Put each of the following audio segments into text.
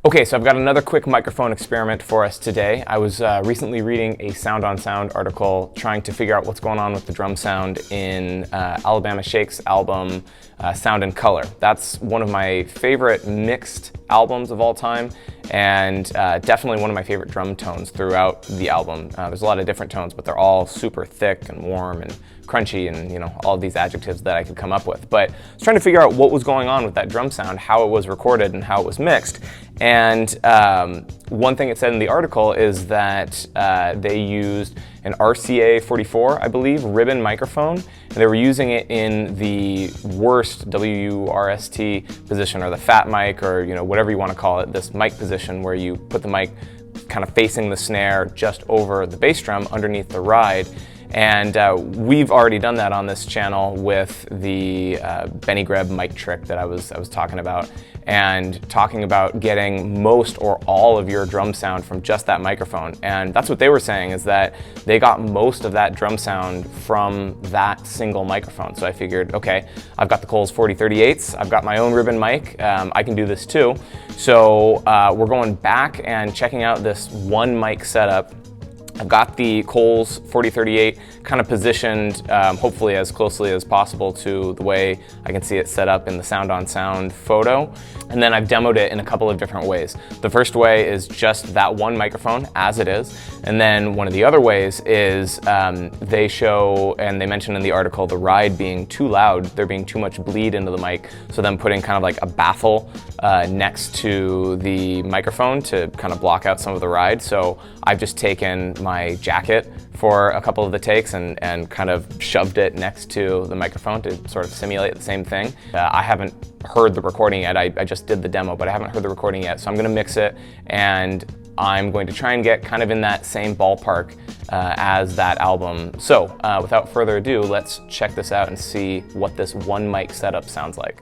Okay, so I've got another quick microphone experiment for us today. I was recently reading a Sound on Sound article trying to figure out what's going on with the drum sound in Alabama Shake's album Sound and Color. That's one of my favorite mixed albums of all time, and definitely one of my favorite drum tones throughout the album. There's a lot of different tones, but they're all super thick and warm and crunchy and, you know, all of these adjectives that I could come up with. But I was trying to figure out what was going on with that drum sound, how it was recorded and how it was mixed. And one thing it said in the article is that they used an RCA 44, I believe, ribbon microphone, and they were using it in the worst WRST position, or the fat mic, or, you know, whatever you want to call it, this mic position where you put the mic kind of facing the snare just over the bass drum underneath the ride. And we've already done that on this channel with the Benny Greb mic trick that I was talking about, and talking about getting most or all of your drum sound from just that microphone. And that's what they were saying, is that they got most of that drum sound from that single microphone. So I figured, okay, I've got the Coles 4038s, I've got my own ribbon mic, I can do this too. So we're going back and checking out this one mic setup. I've got the Coles 4038 kind of positioned, hopefully as closely as possible to the way I can see it set up in the Sound on Sound photo. And then I've demoed it in a couple of different ways. The first way is just that one microphone as it is. And then one of the other ways is they show, and they mention in the article, the ride being too loud, there being too much bleed into the mic. So then putting kind of like a baffle next to the microphone to kind of block out some of the ride. So I've just taken my jacket for a couple of the takes and kind of shoved it next to the microphone to sort of simulate the same thing. I haven't heard the recording yet. I just did the demo, but I haven't heard the recording yet. So I'm going to mix it, and I'm going to try and get kind of in that same ballpark as that album. So without further ado, let's check this out and see what this one mic setup sounds like.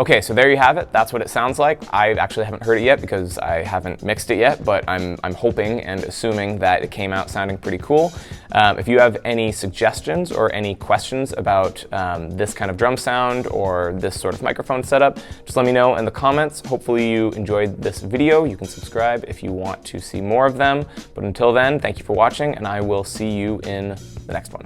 Okay, so there you have it. That's what it sounds like. I actually haven't heard it yet because I haven't mixed it yet, but I'm hoping and assuming that it came out sounding pretty cool. If you have any suggestions or any questions about this kind of drum sound or this sort of microphone setup, just let me know in the comments. Hopefully you enjoyed this video. You can subscribe if you want to see more of them. But until then, thank you for watching, and I will see you in the next one.